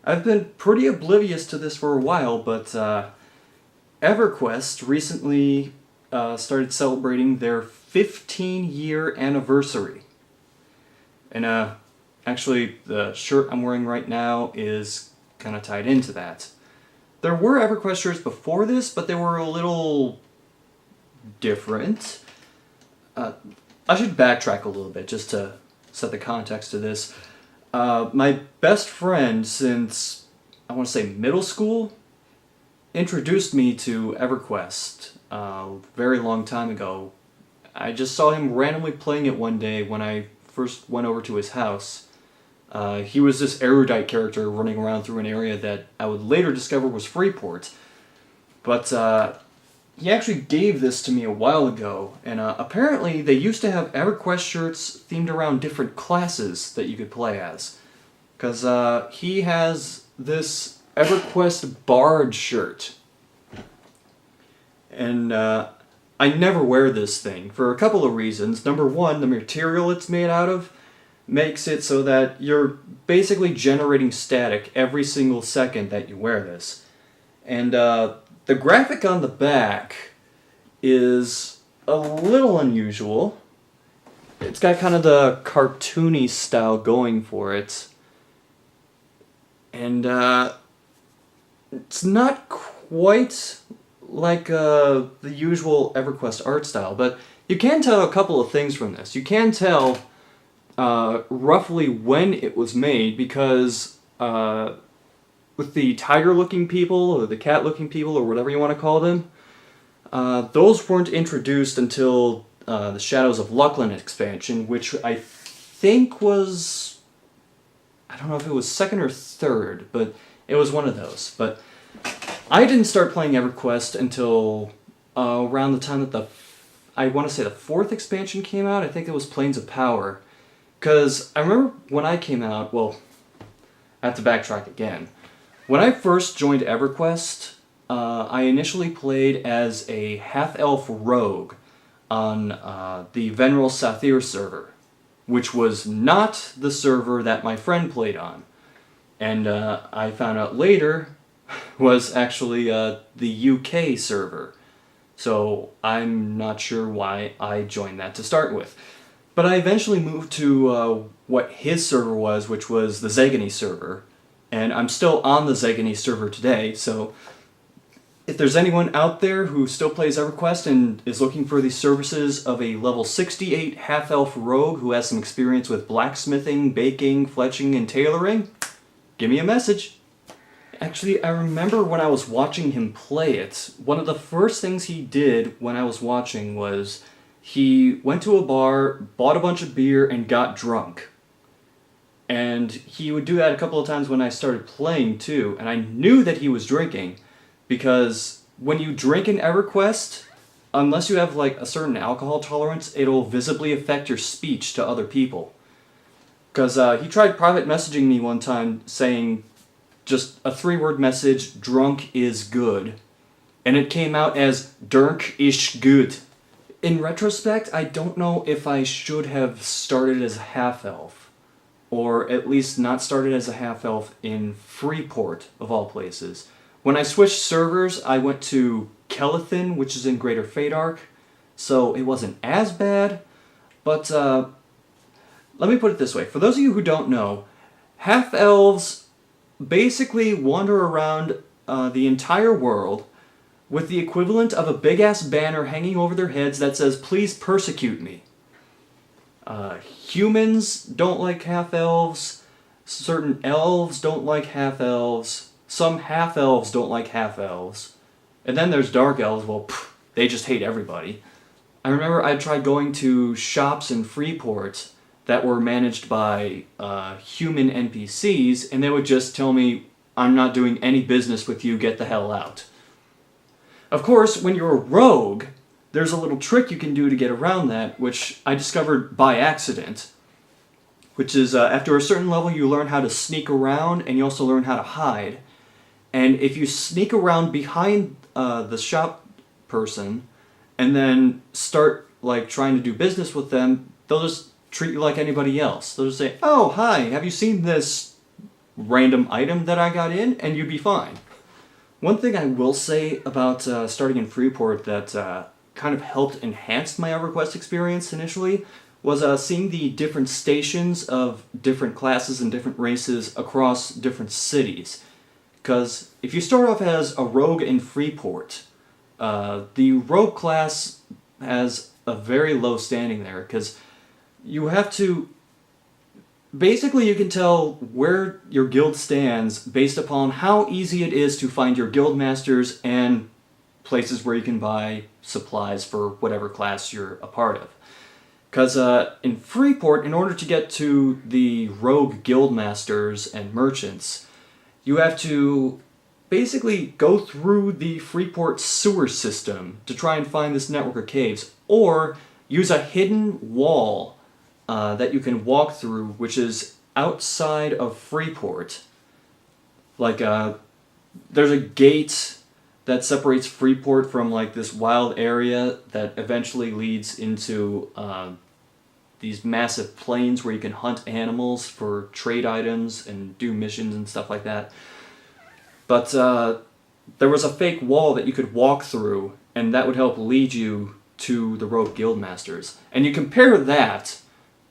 I've been pretty oblivious to this for a while, but EverQuest recently started celebrating their 15-year anniversary. And actually, the shirt I'm wearing right now is kind of tied into that. There were EverQuest shirts before this, but they were a little different. I should backtrack a little bit just to set the context to this. My best friend since, I want to say middle school, introduced me to EverQuest a very long time ago. I just saw him randomly playing it one day when I first went over to his house. He was this erudite character running around through an area that I would later discover was Freeport. But he actually gave this to me a while ago, and apparently they used to have EverQuest shirts themed around different classes that you could play as. Because he has this EverQuest Bard shirt. And I never wear this thing for a couple of reasons. Number one, the material it's made out of makes it so that you're basically generating static every single second that you wear this. And the graphic on the back is a little unusual. It's got kind of the cartoony style going for it. And it's not quite like the usual EverQuest art style, but you can tell a couple of things from this. You can tell roughly when it was made because with the tiger-looking people or the cat-looking people or whatever you want to call them, those weren't introduced until the Shadows of Luckland expansion, which I think was, I don't know if it was second or third, but it was one of those. But I didn't start playing EverQuest until around the time that I want to say the fourth expansion came out. I think it was Plains of Power. Because I remember when I came out, well, I have to backtrack again. When I first joined EverQuest, I initially played as a half-elf rogue on the Veneral Sathir server, which was not the server that my friend played on. And I found out later was actually the UK server. So I'm not sure why I joined that to start with. But I eventually moved to what his server was, which was the Zegany server. And I'm still on the Zegany server today, so if there's anyone out there who still plays EverQuest and is looking for the services of a level 68 half-elf rogue who has some experience with blacksmithing, baking, fletching, and tailoring, give me a message. Actually, I remember when I was watching him play it, one of the first things he did when I was watching was he went to a bar, bought a bunch of beer, and got drunk. And he would do that a couple of times when I started playing too, and I knew that he was drinking, because when you drink in EverQuest, unless you have like a certain alcohol tolerance, it'll visibly affect your speech to other people. Because he tried private messaging me one time saying just a 3-word message, drunk is good. And it came out as Dirk ish good. In retrospect, I don't know if I should have started as a half-elf. Or at least not started as a half-elf in Freeport, of all places. When I switched servers, I went to Kelethin, which is in Greater Fadark, so it wasn't as bad, but let me put it this way. For those of you who don't know, half-elves basically wander around the entire world with the equivalent of a big-ass banner hanging over their heads that says, "Please persecute me." Humans don't like half-elves, certain elves don't like half-elves, some half-elves don't like half-elves, and then there's dark elves, well, they just hate everybody. I remember I tried going to shops in Freeport that were managed by human NPCs, and they would just tell me, "I'm not doing any business with you, get the hell out." Of course, when you're a rogue, there's a little trick you can do to get around that, which I discovered by accident, which is after a certain level you learn how to sneak around, and you also learn how to hide. And if you sneak around behind the shop person, and then start like trying to do business with them, they'll just treat you like anybody else. They'll just say, "Oh, hi, have you seen this random item that I got in, and you'd be fine. One thing I will say about starting in Freeport that kind of helped enhance my EverQuest experience initially was seeing the different stations of different classes and different races across different cities. Because if you start off as a rogue in Freeport, the rogue class has a very low standing there, because you have to... Basically, you can tell where your guild stands based upon how easy it is to find your guild masters and places where you can buy supplies for whatever class you're a part of. Because in Freeport, in order to get to the rogue guild masters and merchants, you have to basically go through the Freeport sewer system to try and find this network of caves, or use a hidden wall that you can walk through, which is outside of Freeport. Like, there's a gate that separates Freeport from, like, this wild area that eventually leads into these massive plains where you can hunt animals for trade items and do missions and stuff like that. But there was a fake wall that you could walk through, and that would help lead you to the rogue guildmasters. And you compare that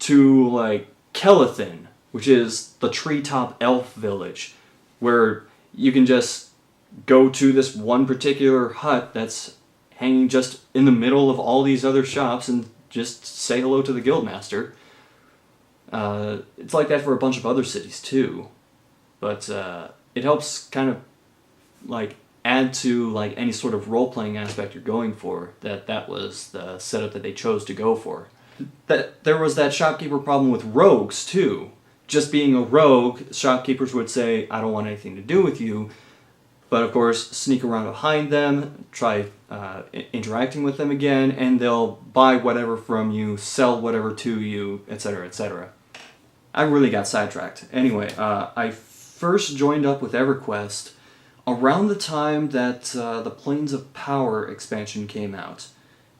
to, like, Kelethin, which is the treetop elf village, where you can just go to this one particular hut that's hanging just in the middle of all these other shops and just say hello to the guildmaster. It's like that for a bunch of other cities too, but it helps kind of like add to like any sort of role-playing aspect you're going for. That was the setup that they chose to go for. That there was that shopkeeper problem with rogues too. Just being a rogue, shopkeepers would say, "I don't want anything to do with you," but of course sneak around behind them, try interacting with them again, and they'll buy whatever from you, sell whatever to you, etc., etc. I really got sidetracked. Anyway, I first joined up with EverQuest around the time that the Plains of Power expansion came out.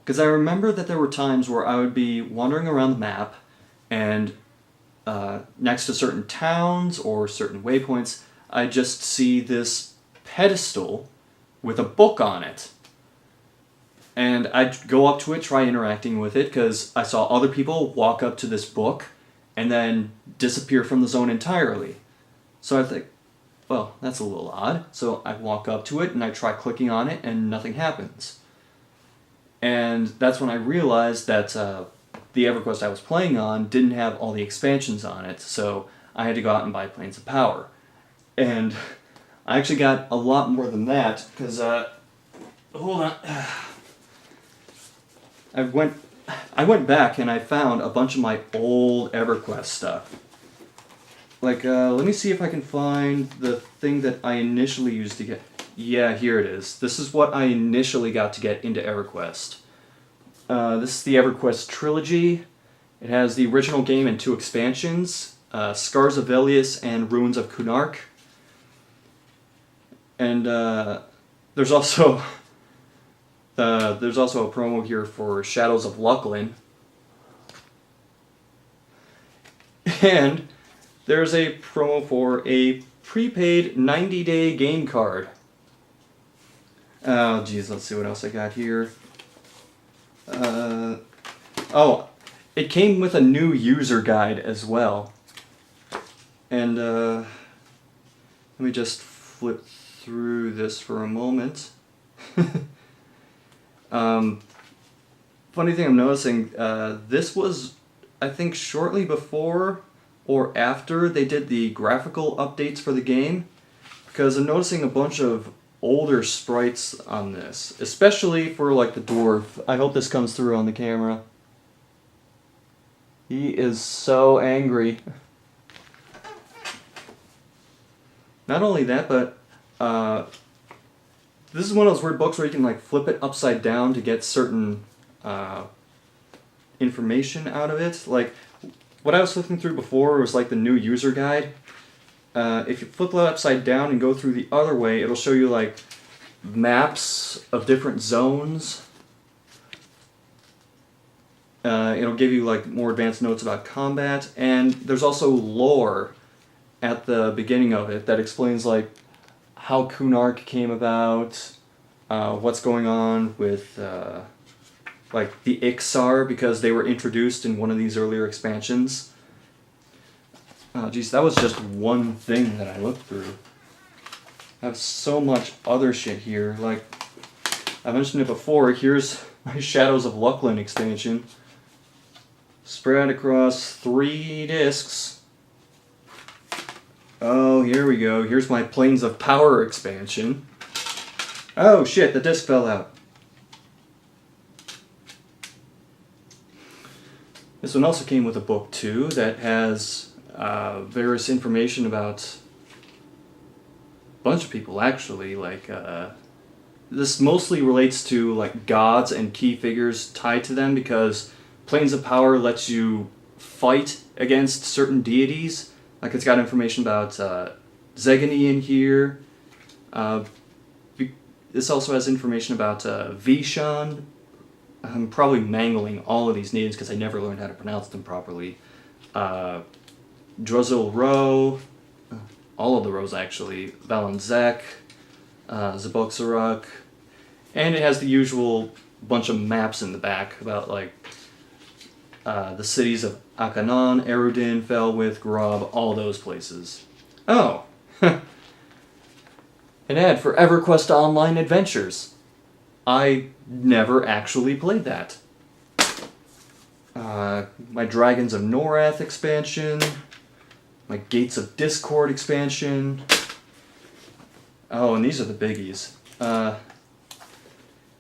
Because I remember that there were times where I would be wandering around the map, and next to certain towns or certain waypoints, I'd just see this pedestal with a book on it. And I'd go up to it, try interacting with it, because I saw other people walk up to this book and then disappear from the zone entirely. So I think, well, that's a little odd. So I walk up to it and I try clicking on it and nothing happens. And that's when I realized that the EverQuest I was playing on didn't have all the expansions on it, so I had to go out and buy Plains of Power. And I actually got a lot more than that, because, hold on. I went back and I found a bunch of my old EverQuest stuff. Like, let me see if I can find the thing that I initially used to get. Yeah, here it is. This is what I initially got to get into EverQuest. This is the EverQuest trilogy. It has the original game and 2 expansions, Scars of Velius and Ruins of Kunark. And there's also a promo here for Shadows of Lucklin. And there's a promo for a prepaid 90-day game card. Oh, geez, let's see what else I got here. Oh, it came with a new user guide as well. And, let me just flip through this for a moment. Funny thing I'm noticing, this was, I think, shortly before or after they did the graphical updates for the game, because I'm noticing a bunch of older sprites on this, especially for like the dwarf. I hope this comes through on the camera. He is so angry. Not only that, but this is one of those weird books where you can like flip it upside down to get certain information out of it. Like what I was flipping through before was like the new user guide. If you flip it upside down and go through the other way, it'll show you like maps of different zones. It'll give you like more advanced notes about combat, and there's also lore at the beginning of it that explains like how Kunark came about, what's going on with like the Ixar, because they were introduced in one of these earlier expansions. Oh geez, that was just one thing that I looked through. I have so much other shit here. Like, I mentioned it before, here's my Shadows of Lucklin expansion. Spread across 3 discs. Oh, here we go. Here's my Planes of Power expansion. Oh shit, the disc fell out. This one also came with a book too that has various information about a bunch of people actually. Like, this mostly relates to like gods and key figures tied to them, because Planes of Power lets you fight against certain deities. Like, it's got information about Zegany in here. This also has information about Vishan. I'm probably mangling all of these names because I never learned how to pronounce them properly. Druzzle Row, all of the rows actually, Valanzek, Zaboxaruk, and it has the usual bunch of maps in the back about like the cities of Akanon, Erudin, Felwith, Grob, all those places. Oh, an ad for EverQuest Online Adventures. I never actually played that. My Dragons of Norath expansion, my Gates of Discord expansion. Oh, and these are the biggies.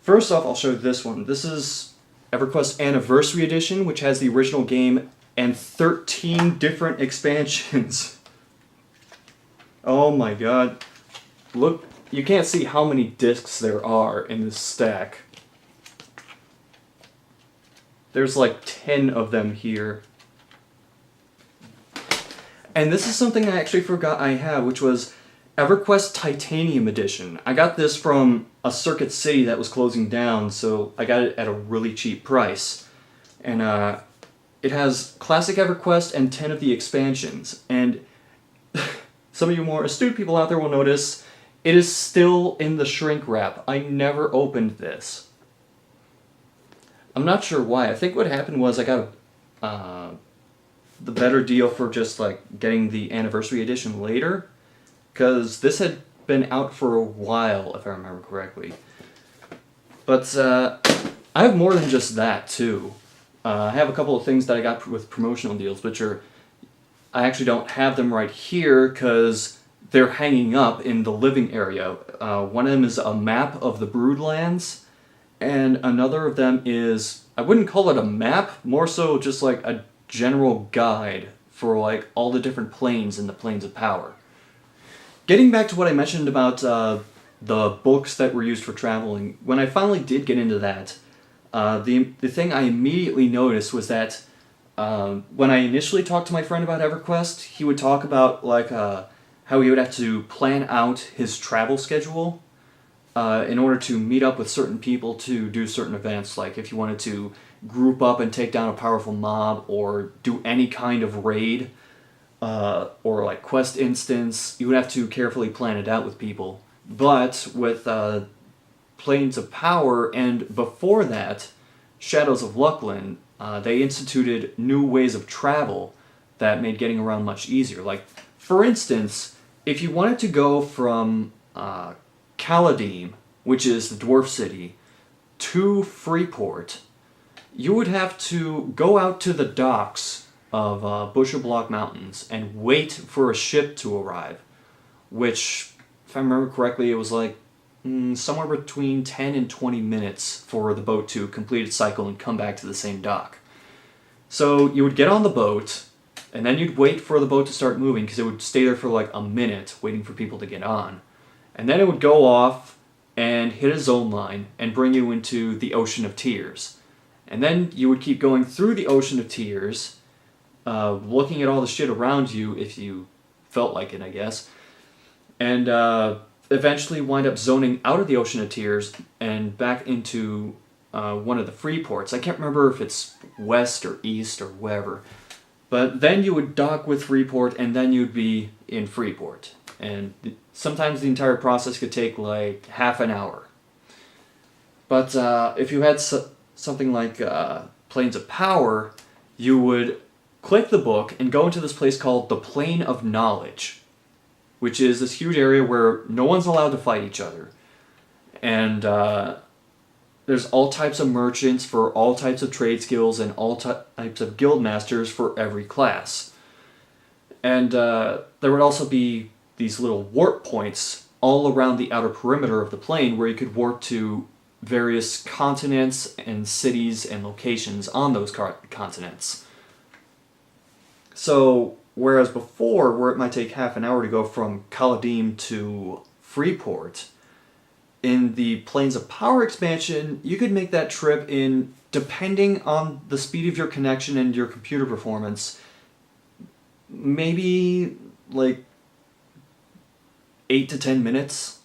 First off, I'll show this one. This is EverQuest Anniversary Edition, which has the original game and 13 different expansions. Oh my god. Look, you can't see how many discs there are in this stack. There's like 10 of them here. And this is something I actually forgot I have, which was EverQuest Titanium Edition. I got this from a Circuit City that was closing down, so I got it at a really cheap price. And it has Classic EverQuest and 10 of the expansions. And some of you more astute people out there will notice it is still in the shrink wrap. I never opened this. I'm not sure why. I think what happened was I got the better deal for just like getting the Anniversary Edition later, because this had been out for a while, if I remember correctly. But I have more than just that too. I have a couple of things that I got with promotional deals, which are, I actually don't have them right here because they're hanging up in the living area. One of them is a map of the Broodlands, and another of them is, I wouldn't call it a map, more so just like a general guide for like all the different planes in the Planes of Power. Getting back to what I mentioned about the books that were used for traveling, when I finally did get into that, the thing I immediately noticed was that when I initially talked to my friend about EverQuest, he would talk about like how he would have to plan out his travel schedule in order to meet up with certain people to do certain events, like if you wanted to group up and take down a powerful mob or do any kind of raid or like quest instance, you would have to carefully plan it out with people. But with Planes of Power and before that, Shadows of Lucklin, they instituted new ways of travel that made getting around much easier. Like, for instance, if you wanted to go from Caladim, which is the dwarf city, to Freeport, you would have to go out to the docks of Busherblock Mountains and wait for a ship to arrive, which, if I remember correctly, it was like somewhere between 10 and 20 minutes for the boat to complete its cycle and come back to the same dock. So you would get on the boat, and then you'd wait for the boat to start moving, because it would stay there for like a minute waiting for people to get on. And then it would go off and hit a zone line and bring you into the Ocean of Tears. And then you would keep going through the Ocean of Tears, looking at all the shit around you if you felt like it, I guess. And eventually wind up zoning out of the Ocean of Tears and back into one of the free ports. I can't remember if it's west or east or wherever. But then you would dock with Freeport, and then you'd be in Freeport. And sometimes the entire process could take like half an hour. But if you had something like Planes of Power, you would click the book and go into this place called the Plane of Knowledge, which is this huge area where no one's allowed to fight each other. And there's all types of merchants for all types of trade skills and all types of guild masters for every class. And there would also be these little warp points all around the outer perimeter of the plane where you could warp to various continents and cities and locations on those continents. So, whereas before, where it might take half an hour to go from Caladim to Freeport, in the Planes of Power expansion, you could make that trip in, depending on the speed of your connection and your computer performance, maybe like 8 to 10 minutes.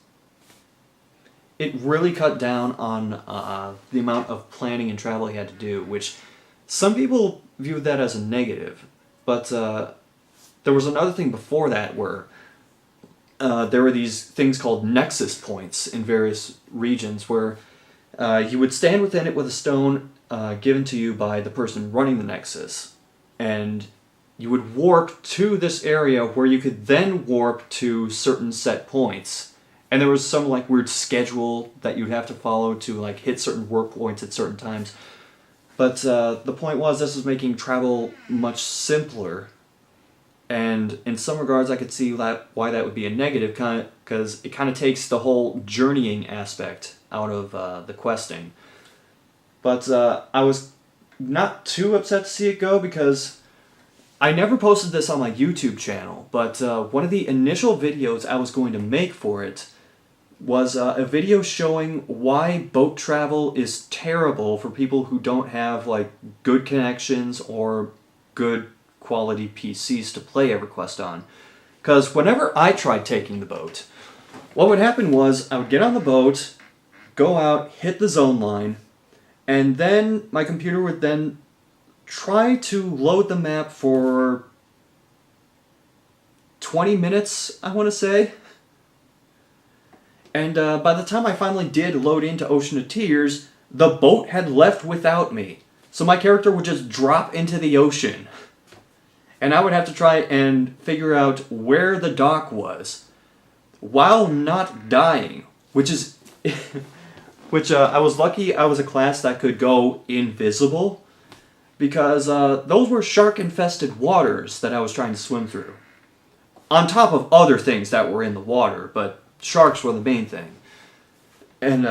It really cut down on the amount of planning and travel he had to do, which some people viewed that as a negative. But there was another thing before that where there were these things called nexus points in various regions where you would stand within it with a stone given to you by the person running the nexus. And you would warp to this area where you could then warp to certain set points. And there was some like weird schedule that you'd have to follow to like hit certain warp points at certain times. But the point was this was making travel much simpler. And in some regards I could see why that would be a negative, because it kind of takes the whole journeying aspect out of the questing. But I was not too upset to see it go because I never posted this on my YouTube channel, but one of the initial videos I was going to make for it was a video showing why boat travel is terrible for people who don't have like good connections or good quality PCs to play EverQuest on. Because whenever I tried taking the boat, what would happen was I would get on the boat, go out, hit the zone line, and then my computer would then try to load the map for 20 minutes, I want to say. And by the time I finally did load into Ocean of Tears, the boat had left without me. So my character would just drop into the ocean. And I would have to try and figure out where the dock was while not dying, which is... I was lucky I was a class that could go invisible, because those were shark-infested waters that I was trying to swim through. On top of other things that were in the water, but sharks were the main thing. And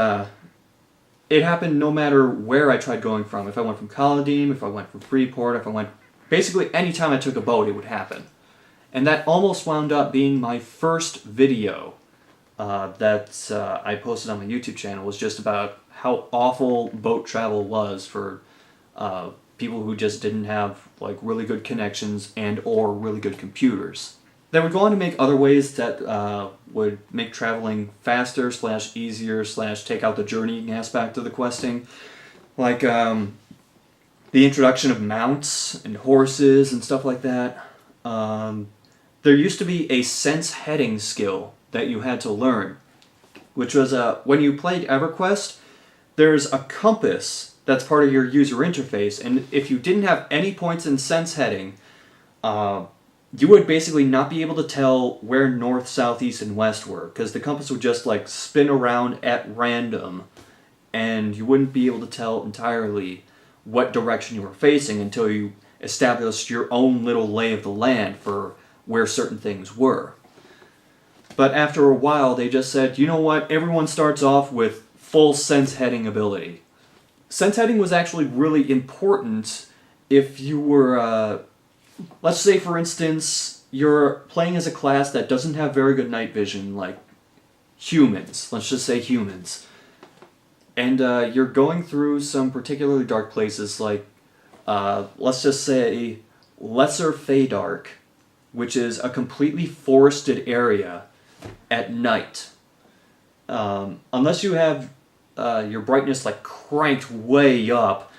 it happened no matter where I tried going from. If I went from Caladim, if I went from Freeport, if I went... Basically, any time I took a boat, it would happen. And that almost wound up being my first video that I posted on my YouTube channel, was just about how awful boat travel was for people who just didn't have like really good connections and or really good computers. They would go on to make other ways that would make traveling faster / easier / take out the journeying aspect of the questing. Like the introduction of mounts and horses and stuff like that. There used to be a sense heading skill that you had to learn, which was when you played EverQuest, there's a compass that's part of your user interface, and if you didn't have any points in sense heading, you would basically not be able to tell where north, south, east, and west were, because the compass would just like spin around at random, and you wouldn't be able to tell entirely what direction you were facing until you established your own little lay of the land for where certain things were. But after a while, they just said, you know what, everyone starts off with full sense heading ability. Sense heading was actually really important if you were, let's say for instance, you're playing as a class that doesn't have very good night vision, like humans, let's just say humans. And you're going through some particularly dark places, like, let's just say, Lesser Feydark, which is a completely forested area at night. Unless you have your brightness like cranked way up,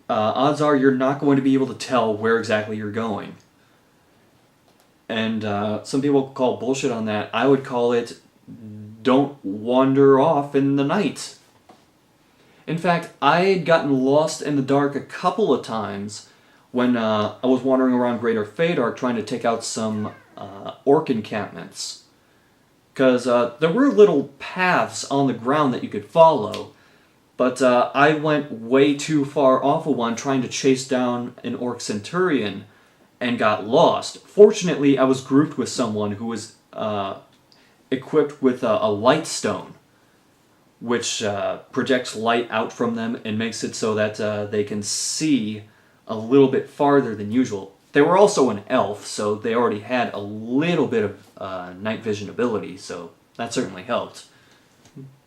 odds are you're not going to be able to tell where exactly you're going. And some people call bullshit on that. I would call it don't wander off in the night. In fact, I had gotten lost in the dark a couple of times when I was wandering around Greater Feydark trying to take out some orc encampments. Because there were little paths on the ground that you could follow, but I went way too far off of one trying to chase down an orc centurion and got lost. Fortunately, I was grouped with someone who was equipped with a light stone, which projects light out from them and makes it so that they can see a little bit farther than usual. They were also an elf, so they already had a little bit of night vision ability, so that certainly helped.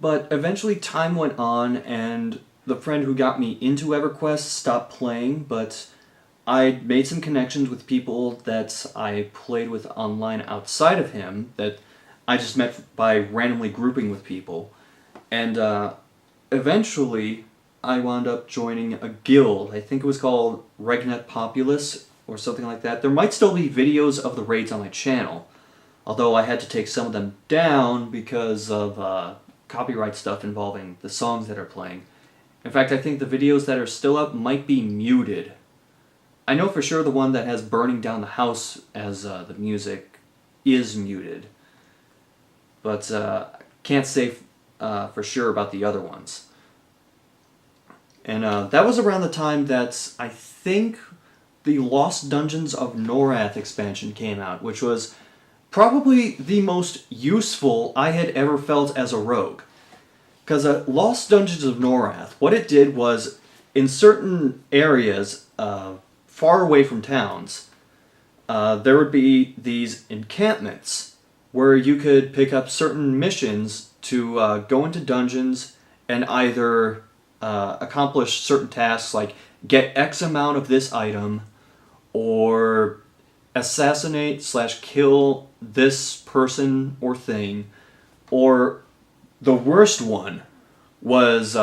But eventually time went on, and the friend who got me into EverQuest stopped playing, but I made some connections with people that I played with online outside of him that I just met by randomly grouping with people. And eventually I wound up joining a guild. I think it was called Regnet Populous or something like that. There might still be videos of the raids on my channel, although I had to take some of them down because of copyright stuff involving the songs that are playing. In fact, I think the videos that are still up might be muted. I know for sure the one that has Burning Down the House as the music is muted, but can't say for sure about the other ones. And that was around the time that I think the Lost Dungeons of Norath expansion came out, which was probably the most useful I had ever felt as a rogue. Because Lost Dungeons of Norath, what it did was, in certain areas far away from towns, there would be these encampments where you could pick up certain missions to go into dungeons and either accomplish certain tasks like get X amount of this item or assassinate/kill this person or thing, or the worst one was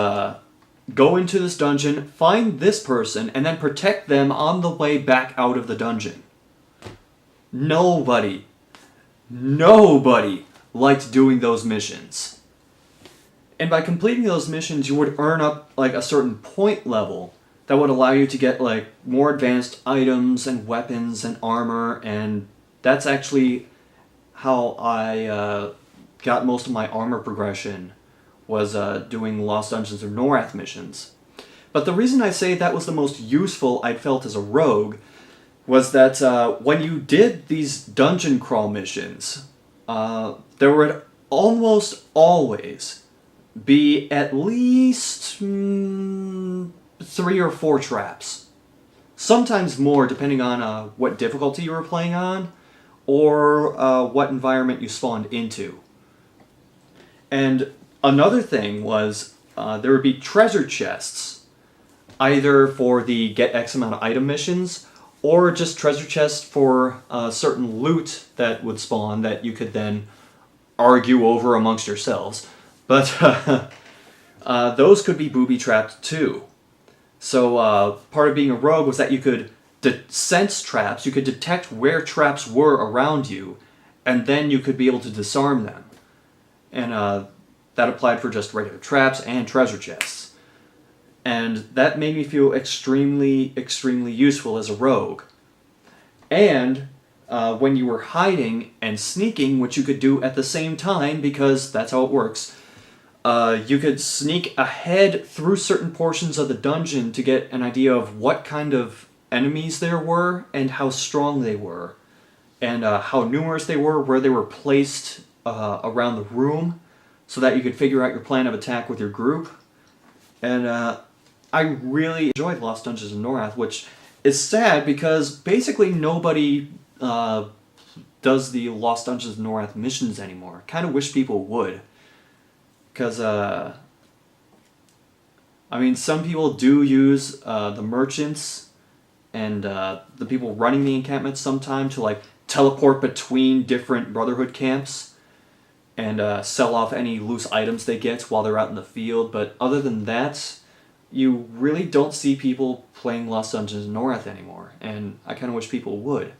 go into this dungeon, find this person, and then protect them on the way back out of the dungeon. Nobody liked doing those missions. And by completing those missions, you would earn up like a certain point level that would allow you to get like more advanced items and weapons and armor, and that's actually how I got most of my armor progression, was doing Lost Dungeons of Norath missions. But the reason I say that was the most useful I'd felt as a rogue was that when you did these dungeon crawl missions, there would almost always be at least 3 or 4 traps. Sometimes more, depending on what difficulty you were playing on, or what environment you spawned into. And another thing was there would be treasure chests, either for the get X amount of item missions, or just treasure chests for certain loot that would spawn that you could then argue over amongst yourselves. But those could be booby-trapped too. So part of being a rogue was that you could sense traps, you could detect where traps were around you, and then you could be able to disarm them. And that applied for just regular traps and treasure chests. And that made me feel extremely, extremely useful as a rogue. And when you were hiding and sneaking, which you could do at the same time, because that's how it works, you could sneak ahead through certain portions of the dungeon to get an idea of what kind of enemies there were and how strong they were, and how numerous they were, where they were placed around the room, so that you could figure out your plan of attack with your group. And I really enjoyed Lost Dungeons of Norath, which is sad because basically nobody does the Lost Dungeons of Norath missions anymore. Kind of wish people would. Because, I mean, some people do use the merchants and the people running the encampments sometime to, like, teleport between different Brotherhood camps and sell off any loose items they get while they're out in the field. But other than that, you really don't see people playing Lost Dungeons of Norath anymore, and I kind of wish people would.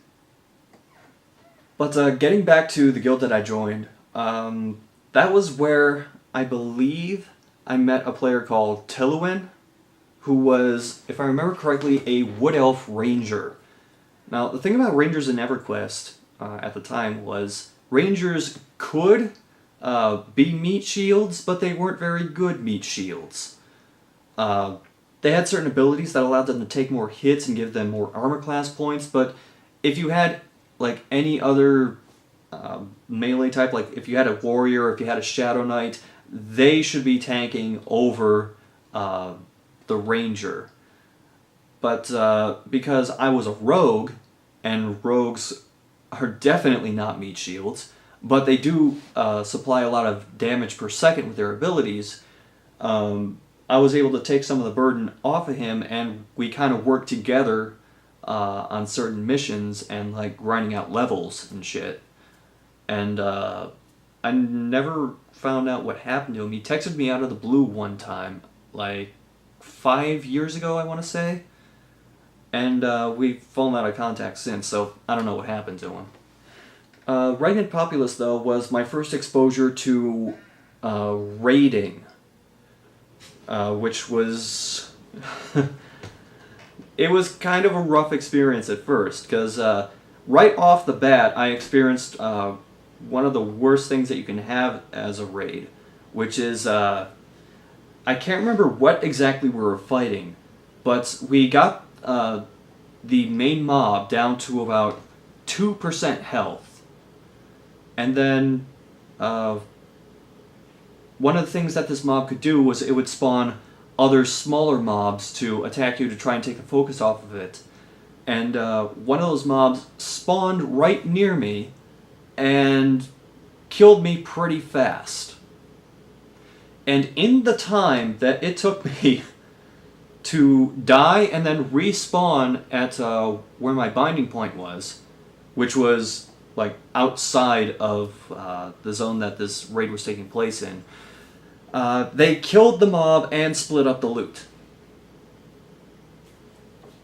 But getting back to the guild that I joined, that was where I believe I met a player called Tilluin, who was, if I remember correctly, a Wood Elf Ranger. Now, the thing about Rangers in EverQuest at the time was Rangers could be meat shields, but they weren't very good meat shields. They had certain abilities that allowed them to take more hits and give them more armor class points, but if you had like any other melee type, like if you had a warrior, if you had a shadow knight, they should be tanking over the ranger. But because I was a rogue, and rogues are definitely not meat shields, but they do supply a lot of damage per second with their abilities, I was able to take some of the burden off of him, and we kind of worked together on certain missions and like grinding out levels and shit. And I never found out what happened to him. He texted me out of the blue one time, like 5 years ago, I want to say. And we've fallen out of contact since, so I don't know what happened to him. Right-Hand Populace, though, was my first exposure to raiding, which was... it was kind of a rough experience at first, because right off the bat, I experienced one of the worst things that you can have as a raid, which is... I can't remember what exactly we were fighting, but we got the main mob down to about 2% health. And then one of the things that this mob could do was it would spawn other smaller mobs to attack you to try and take the focus off of it. And one of those mobs spawned right near me and killed me pretty fast. And in the time that it took me to die and then respawn at where my binding point was, which was like outside of the zone that this raid was taking place in, they killed the mob and split up the loot.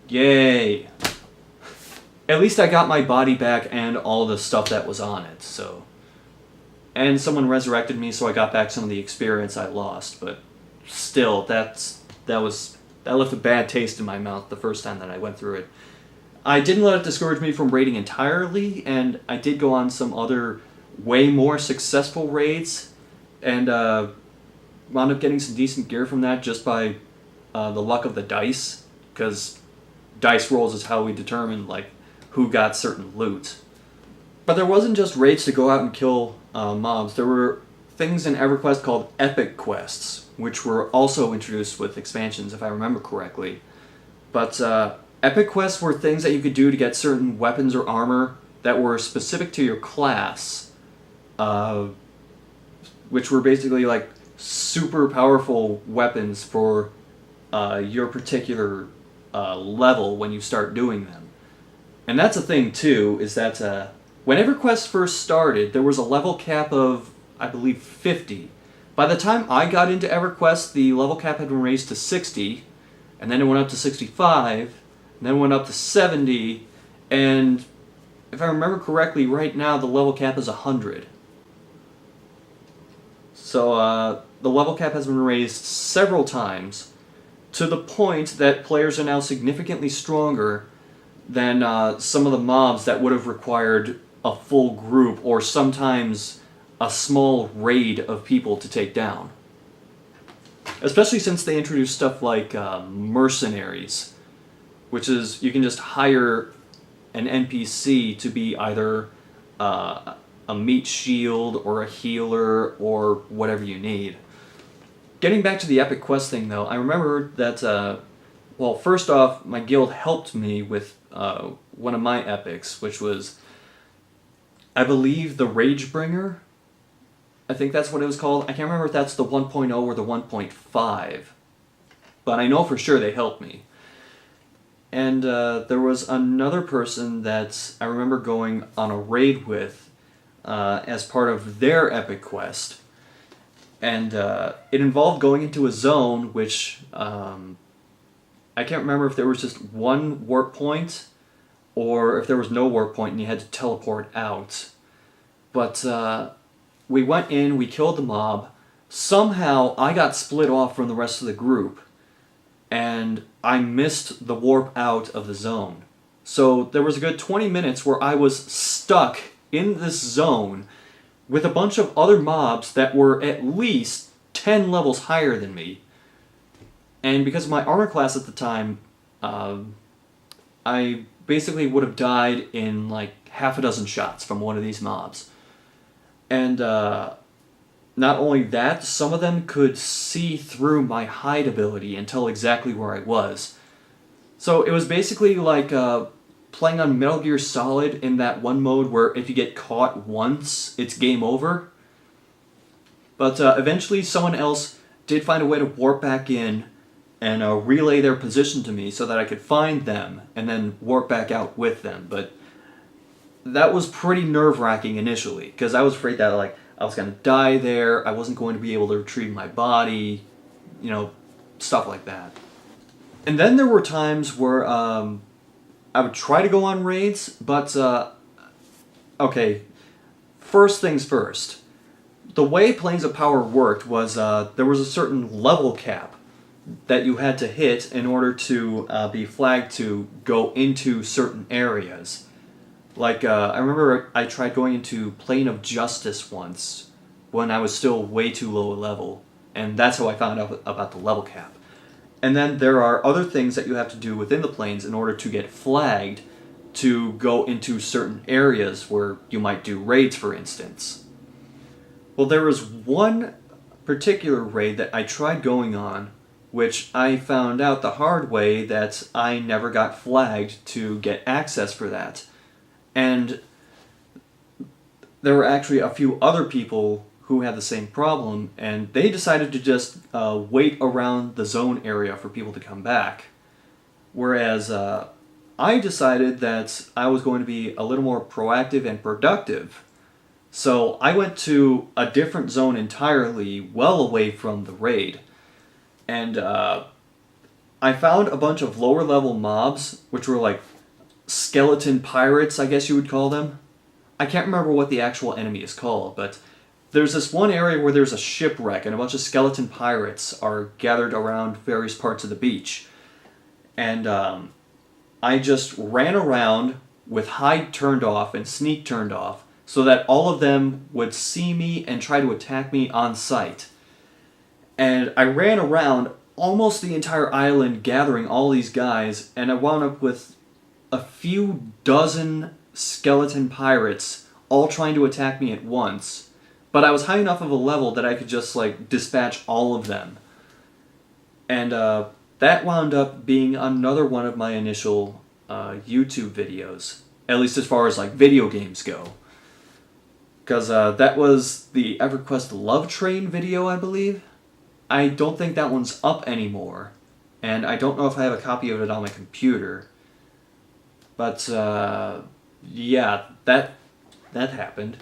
Yay! At least I got my body back and all the stuff that was on it, so... And someone resurrected me, so I got back some of the experience I lost, but still, that left a bad taste in my mouth the first time that I went through it. I didn't let it discourage me from raiding entirely, and I did go on some other way more successful raids, and wound up getting some decent gear from that just by the luck of the dice, because dice rolls is how we determine like who got certain loot. But there wasn't just raids to go out and kill mobs. There were things in EverQuest called epic quests, which were also introduced with expansions, if I remember correctly. But epic quests were things that you could do to get certain weapons or armor that were specific to your class, which were basically like super powerful weapons for your particular level when you start doing them. And that's a thing too, is that when EverQuest first started, there was a level cap of, I believe, 50. By the time I got into EverQuest, the level cap had been raised to 60, and then it went up to 65, and then it went up to 70, and if I remember correctly, right now the level cap is 100. So the level cap has been raised several times, to the point that players are now significantly stronger than some of the mobs that would have required a full group, or sometimes a small raid of people to take down. Especially since they introduced stuff like mercenaries, which is you can just hire an NPC to be either a meat shield or a healer or whatever you need. Getting back to the epic quest thing though, I remember that, well, first off, my guild helped me with one of my epics, which was, I believe, the Ragebringer. I think that's what it was called. I can't remember if that's the 1.0 or the 1.5. But I know for sure they helped me. And there was another person that I remember going on a raid with as part of their epic quest. And it involved going into a zone which... I can't remember if there was just one warp point or if there was no warp point and you had to teleport out. But we went in, we killed the mob. Somehow I got split off from the rest of the group, and I missed the warp out of the zone. So there was a good 20 minutes where I was stuck in this zone with a bunch of other mobs that were at least 10 levels higher than me. And because of my armor class at the time, I basically would have died in like half a dozen shots from one of these mobs. And not only that, some of them could see through my hide ability and tell exactly where I was. So it was basically like playing on Metal Gear Solid in that one mode where if you get caught once, it's game over. But eventually someone else did find a way to warp back in and relay their position to me so that I could find them and then warp back out with them. But that was pretty nerve-wracking initially, because I was afraid that like I was going to die there, I wasn't going to be able to retrieve my body, you know, stuff like that. And then there were times where I would try to go on raids, but okay, first things first. The way Planes of Power worked was there was a certain level cap that you had to hit in order to be flagged to go into certain areas. Like, I remember I tried going into Plane of Justice once when I was still way too low a level, and that's how I found out about the level cap. And then there are other things that you have to do within the planes in order to get flagged to go into certain areas where you might do raids, for instance. Well, there was one particular raid that I tried going on, which I found out the hard way that I never got flagged to get access for that. And there were actually a few other people who had the same problem, and they decided to just wait around the zone area for people to come back. Whereas I decided that I was going to be a little more proactive and productive. So I went to a different zone entirely, well away from the raid. And I found a bunch of lower level mobs, which were like skeleton pirates, I guess you would call them. I can't remember what the actual enemy is called, but there's this one area where there's a shipwreck and a bunch of skeleton pirates are gathered around various parts of the beach. And I just ran around with hide turned off and sneak turned off so that all of them would see me and try to attack me on sight. And I ran around almost the entire island gathering all these guys, and I wound up with a few dozen skeleton pirates all trying to attack me at once. But I was high enough of a level that I could just like dispatch all of them. And that wound up being another one of my initial YouTube videos, at least as far as like video games go. Because that was the EverQuest Love Train video, I believe. I don't think that one's up anymore, and I don't know if I have a copy of it on my computer. But yeah, that happened.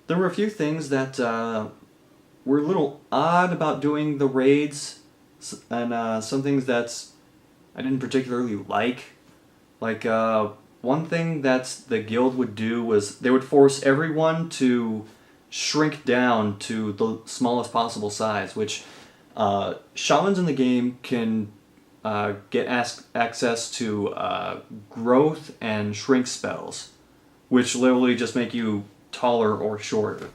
There were a few things that were a little odd about doing the raids, and some things that I didn't particularly like. Like, one thing that the guild would do was they would force everyone to shrink down to the smallest possible size, which shamans in the game can get access to growth and shrink spells, which literally just make you taller or shorter.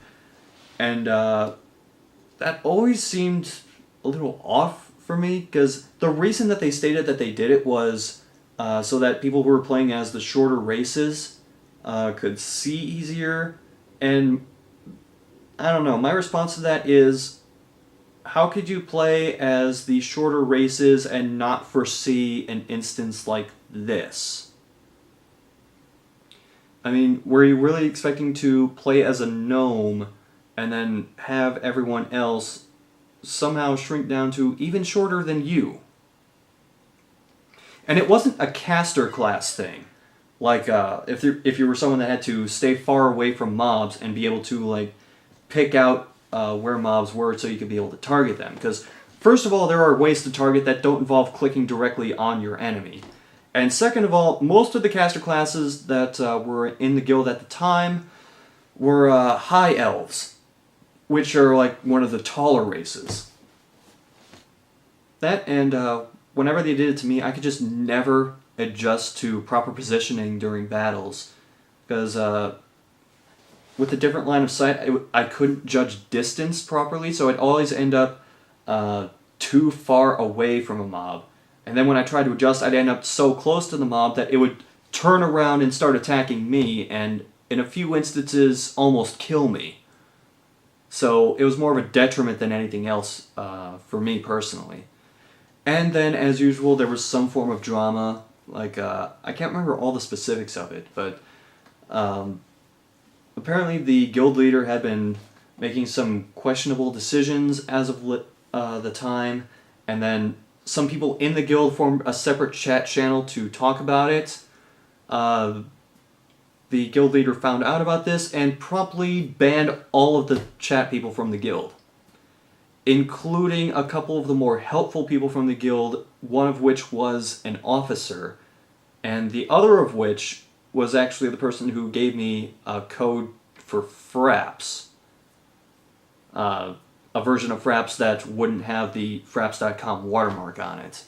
And that always seemed a little off for me, because the reason that they stated that they did it was so that people who were playing as the shorter races could see easier. And I don't know, my response to that is, how could you play as the shorter races and not foresee an instance like this? I mean, were you really expecting to play as a gnome and then have everyone else somehow shrink down to even shorter than you? And it wasn't a caster class thing. Like, if you were someone that had to stay far away from mobs and be able to, like, pick out where mobs were so you could be able to target them. Because, first of all, there are ways to target that don't involve clicking directly on your enemy. And second of all, most of the caster classes that were in the guild at the time were high elves, which are like one of the taller races. That and whenever they did it to me, I could just never adjust to proper positioning during battles. Because with a different line of sight, I couldn't judge distance properly, so I'd always end up too far away from a mob. And then when I tried to adjust, I'd end up so close to the mob that it would turn around and start attacking me, and in a few instances, almost kill me. So it was more of a detriment than anything else for me personally. And then, as usual, there was some form of drama. Like, I can't remember all the specifics of it, but apparently the guild leader had been making some questionable decisions as of the time, and then some people in the guild formed a separate chat channel to talk about it. The guild leader found out about this and promptly banned all of the chat people from the guild, including a couple of the more helpful people from the guild, one of which was an officer, and the other of which was actually the person who gave me a code for Fraps. A version of Fraps that wouldn't have the Fraps.com watermark on it.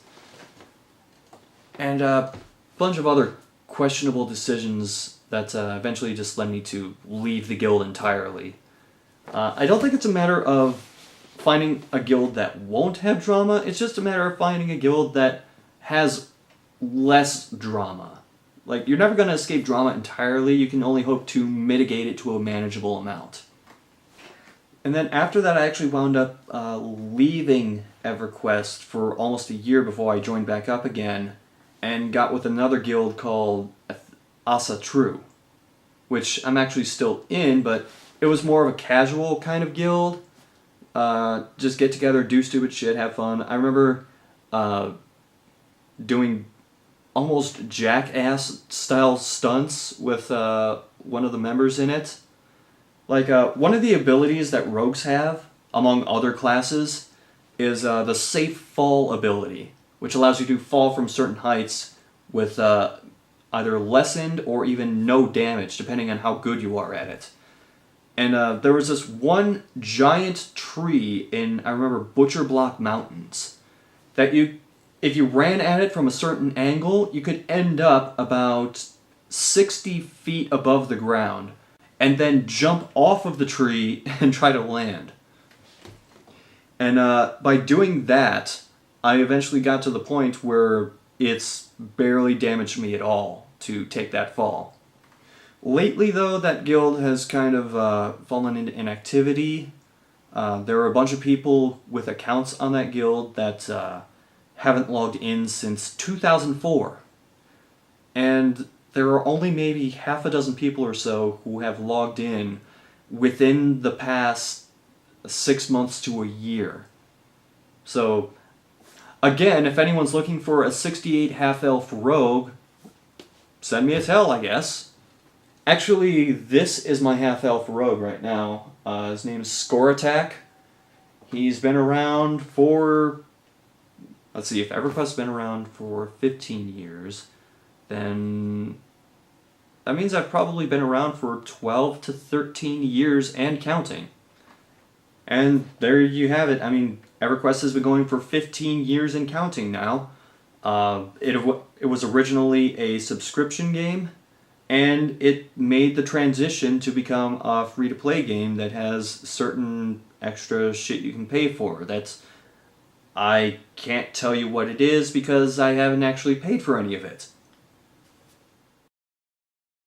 And a bunch of other questionable decisions that eventually just led me to leave the guild entirely. I don't think it's a matter of finding a guild that won't have drama, it's just a matter of finding a guild that has less drama. Like, you're never going to escape drama entirely, you can only hope to mitigate it to a manageable amount. And then after that, I actually wound up leaving EverQuest for almost a year before I joined back up again, and got with another guild called Asa True, which I'm actually still in, but it was more of a casual kind of guild. Just get together, do stupid shit, have fun. I remember doing almost jackass-style stunts with one of the members in it. Like, one of the abilities that rogues have, among other classes, is the safe fall ability, which allows you to fall from certain heights with either lessened or even no damage, depending on how good you are at it. And there was this one giant tree in, I remember, Butcher Block Mountains, that if you ran at it from a certain angle, you could end up about 60 feet above the ground, and then jump off of the tree and try to land. And by doing that, I eventually got to the point where it's barely damaged me at all to take that fall. Lately, though, that guild has kind of fallen into inactivity. There are a bunch of people with accounts on that guild that haven't logged in since 2004. And there are only maybe half a dozen people or so who have logged in within the past 6 months to a year. So, again, if anyone's looking for a 68 half-elf rogue, send me a tell, I guess. Actually, this is my half-elf rogue right now. His name is Score Attack. He's been around for... Let's see, if EverQuest's been around for 15 years... then that means I've probably been around for 12 to 13 years and counting. And there you have it. I mean, EverQuest has been going for 15 years and counting now. It was originally a subscription game, and it made the transition to become a free-to-play game that has certain extra shit you can pay for. I can't tell you what it is because I haven't actually paid for any of it.